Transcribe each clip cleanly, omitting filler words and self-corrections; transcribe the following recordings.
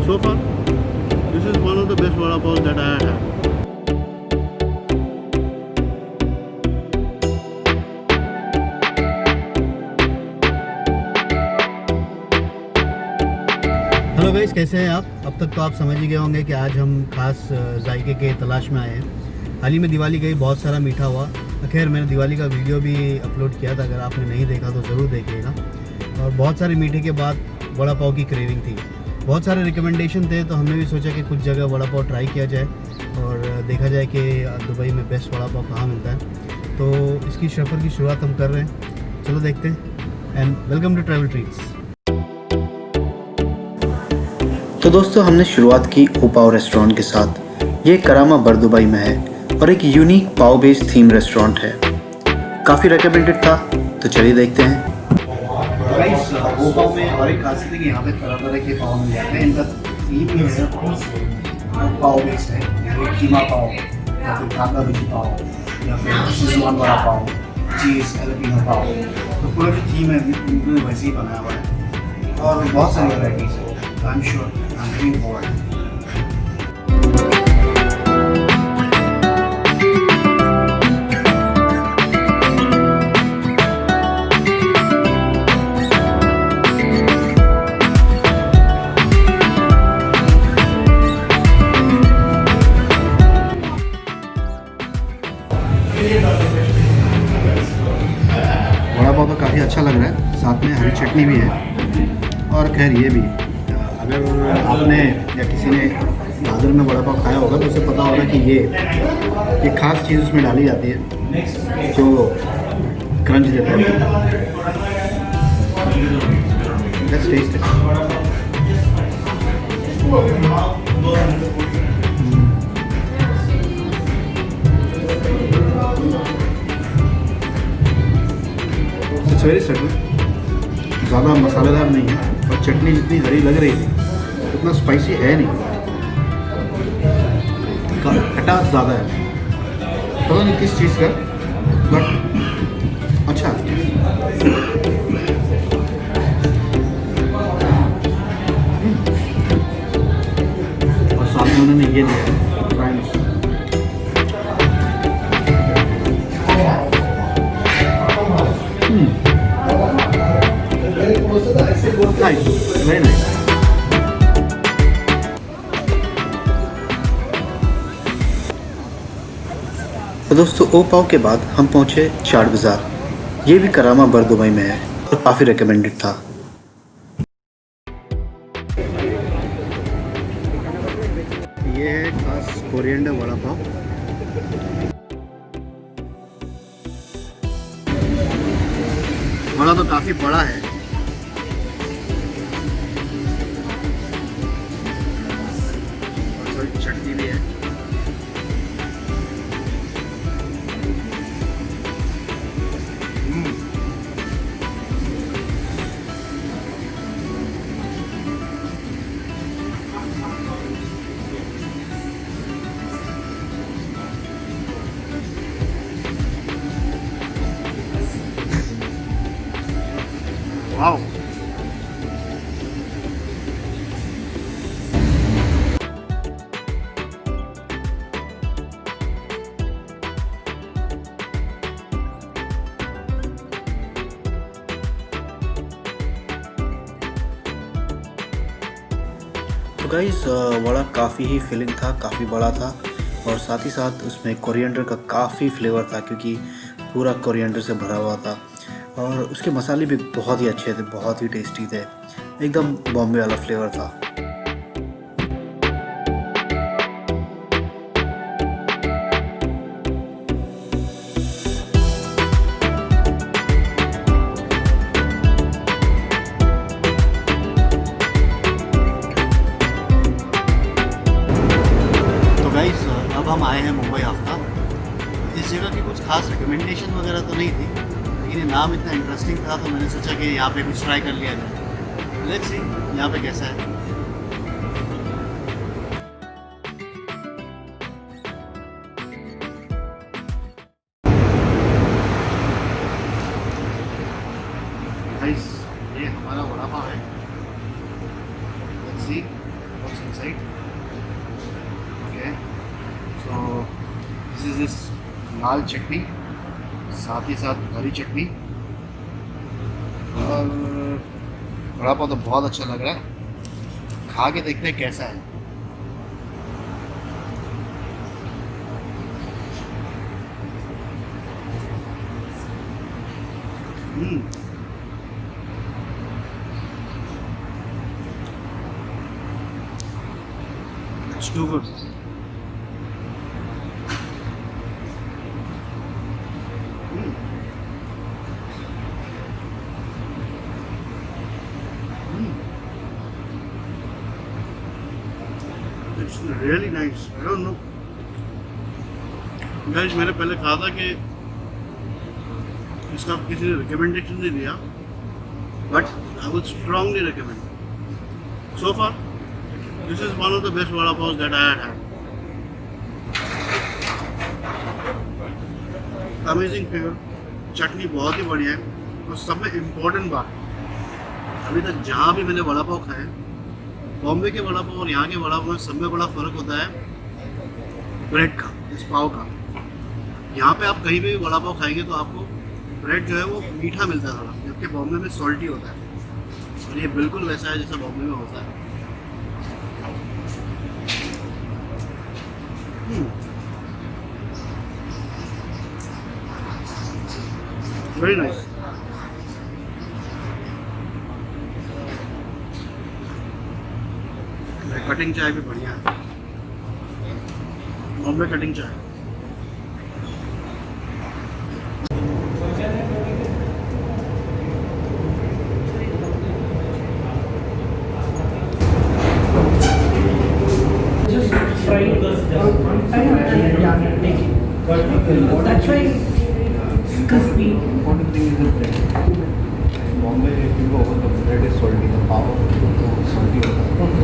So far, this is one of the best vada pav that I had. Hello guys, कैसे हैं आप? अब तक तो आप समझ ही गए होंगे कि आज हम खास जायके के तलाश में आए हैं। हाल ही में दिवाली गई, बहुत सारा मीठा हुआ। खैर, मैंने दिवाली का वीडियो भी अपलोड किया था, अगर आपने नहीं देखा तो ज़रूर देखिएगा। और बहुत सारे मीठे के बाद वड़ा पाव की क्रेविंग थी, बहुत सारे रिकमेंडेशन थे, तो हमने भी सोचा कि कुछ जगह वड़ा पाव ट्राई किया जाए और देखा जाए कि दुबई में बेस्ट वड़ा पाव कहाँ मिलता है। तो इसकी सफ़र की शुरुआत हम कर रहे हैं, चलो देखते हैं। And welcome to travel treats. तो दोस्तों, हमने शुरुआत की ओ पाव रेस्टोरेंट के साथ। ये करामा बर दुबई में है और एक यूनिक पाव बेस्ड थीम रेस्टोरेंट है। काफ़ी रिकमेंडेड था, तो चलिए देखते हैं। गाइस, ओ पाव में और एक खासियत है कि यहाँ पे तरह तरह के पाव मिल जाते हैं। इनका थीम ही है पाव बेस्ड है, जैसे कीमा पाव या फिर कांदा भजी पाव या फिर शेजवान वड़ा पाव, चीज़ एलपीनो पाव। तो पूरा जो थीम है उन्होंने वैसे ही बनाया हुआ है और बहुत सारी वैराइटीज़ है। I'm sure I'm looking forward. Vada pav तो काफ़ी अच्छा लग रहा है, साथ में हरी चटनी भी है। और खैर, ये भी अगर आपने या किसी ने दादर में वड़ा पाव खाया होगा तो उसे पता होगा कि ये खास चीज़ उसमें डाली जाती है जो क्रंच देता है। Let's taste it. It's very subtle, ज़्यादा मसालेदार नहीं है और चटनी जितनी हरी लग रही थी उतना स्पाइसी है नहीं, खटास ज़्यादा है। पता नहीं किस चीज़ का, बट अच्छा। और साथ में उन्होंने ये दिया फ्राइज। Nice, very nice. तो दोस्तों, ओ पाव के बाद हम पहुंचे चाट बाज़ार। ये भी करामा बर दुबई में है और काफ़ी रिकमेंडेड था। ये है खास कोरिएंडर वड़ा पाव। वड़ा तो काफ़ी बड़ा है। और चटनी भी है। वाओ, तो गाइस, वड़ा काफ़ी ही फिलिंग था, काफ़ी बड़ा था और साथ ही साथ उसमें कोरिएंडर का काफ़ी फ्लेवर था, क्योंकि पूरा कोरिएंडर से भरा हुआ था। और उसके मसाले भी बहुत ही अच्छे थे, बहुत ही टेस्टी थे, एकदम बॉम्बे वाला फ्लेवर था। तो गाइस, अब हम आए हैं मुंबई हफ्ता। इस जगह की कुछ खास रिकमेंडेशन वगैरह तो नहीं थी, लेकिन ये नाम इतना इंटरेस्टिंग था तो मैंने सोचा कि यहाँ पे कुछ ट्राई कर लिया जाए। लेट्स सी यहाँ पे कैसा है। गाइस, ये हमारा वड़ा पाव है। Let's see what's inside. Okay, so this is this लाल चटनी, साथ ही साथ हरी चटनी, और वड़ा पाव तो बहुत अच्छा लग रहा है। खा के देखते हैं कैसा है। It's too good. It's really nice. I don't know. Guys, मैंने पहले कहा था कि इसका किसी ने रिकमेंडेशन नहीं दिया, but I would strongly recommend. So far, this is one of the best vada pavs that I had had. Amazing flavor, चटनी बहुत ही बढ़िया है, और सब में इम्पोर्टेंट बात, अभी तक जहाँ भी मैंने वड़ा पाव खाए, बॉम्बे के वड़ा पाव और यहाँ के वड़ा पाव में सब में बड़ा फ़र्क होता है ब्रेड का, इस पाव का। यहाँ पे आप कहीं भी वड़ा पाव खाएंगे तो आपको ब्रेड जो है वो मीठा मिलता है थोड़ा, जबकि बॉम्बे में सॉल्टी होता है, और ये बिल्कुल वैसा है जैसा बॉम्बे में होता है। Very nice. कटिंग चाय भी बढ़िया है, बॉम्बे कटिंग चाय। Just fry it one time and yeah, take it. That's why it's crispy. Important thing is the bread. In Bombay, if you go over, the bread is salty, the pav is salty.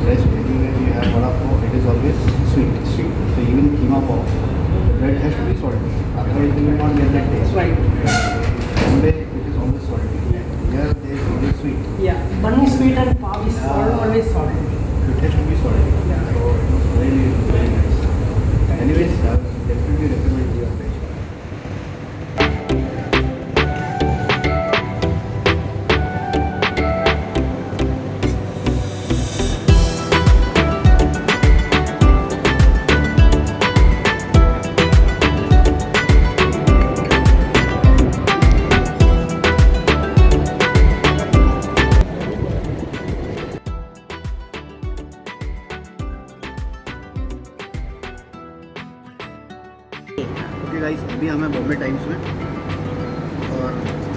Rest anywhere you have vada pav, it is always sweet. So even keema pav, the bread has to be salty. Otherwise, you will not get that taste. Right. Bombay, it is always salty. Here, they is always sweet. Yeah, one is sweet and pav is always salty. It has to be salty. So it was really very nice. Anyways, I would definitely recommend you a dish. Okay guys, अभी हम हैं Bombay times में, और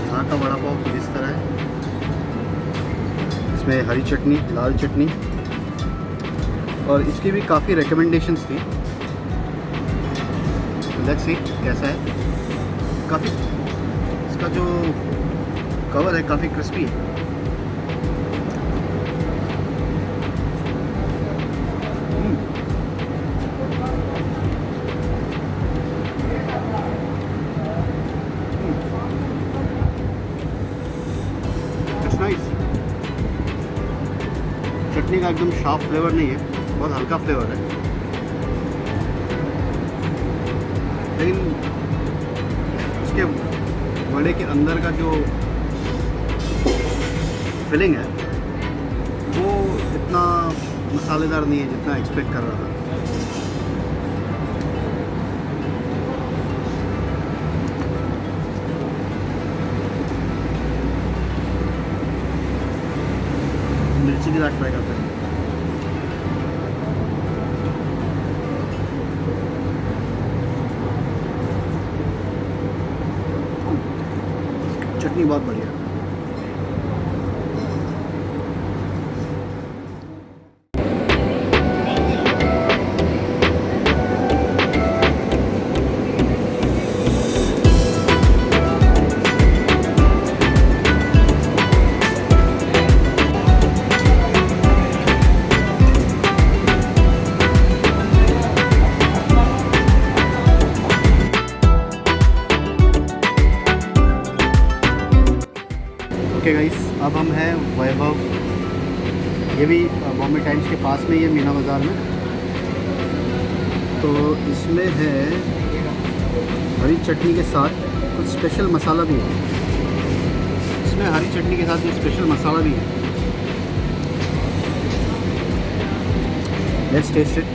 यहाँ का वड़ा पाव कुछ इस तरह है। इसमें हरी चटनी, लाल चटनी, और इसकी भी काफ़ी रिकमेंडेशंस थी। लेट्स सी कैसा है। काफ़ी इसका जो कवर है काफ़ी क्रिस्पी है। चटनी का एकदम शार्प फ्लेवर नहीं है, बहुत हल्का फ्लेवर है, लेकिन उसके वड़े के अंदर का जो फिलिंग है वो इतना मसालेदार नहीं है जितना एक्सपेक्ट कर रहा था। मिर्ची के साथ ट्राई करते हैं। चटनी बहुत बढ़िया है। ओके गाइस, अब हम हैं वैभव ये भी बॉम्बे टाइम्स के पास में, ये मीना बाज़ार में। तो इसमें है हरी चटनी के साथ कुछ स्पेशल मसाला भी है। इसमें हरी चटनी के साथ ये स्पेशल मसाला भी है। Let's taste it.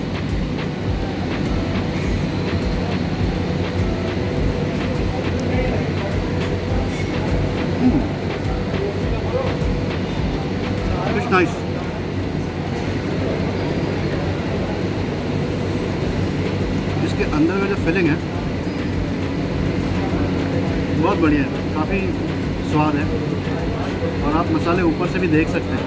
It's nice. इसके अंदर का जो फिलिंग है बहुत बढ़िया है, काफ़ी स्वाद है। और आप मसाले ऊपर से भी देख सकते हैं।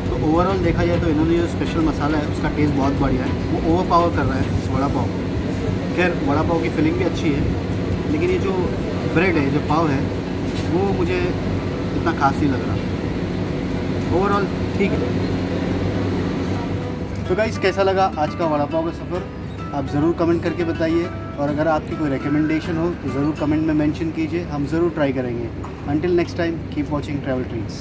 तो ओवरऑल देखा जाए तो इन्होंने जो स्पेशल मसाला है उसका टेस्ट बहुत बढ़िया है, वो ओवर पावर कर रहा है इस वड़ा पाव। खैर वड़ा पाव की फिलिंग भी अच्छी है, लेकिन ये जो ब्रेड है, जो पाव है, वो मुझे इतना खास नहीं लग रहा। ओवरऑल ठीक है। तो गाइस कैसा लगा आज का वड़ा पाव का सफ़र, आप ज़रूर कमेंट करके बताइए। और अगर आपकी कोई रिकमेंडेशन हो तो ज़रूर कमेंट में मेंशन कीजिए, हम ज़रूर ट्राई करेंगे। Until next time, keep watching travel treats.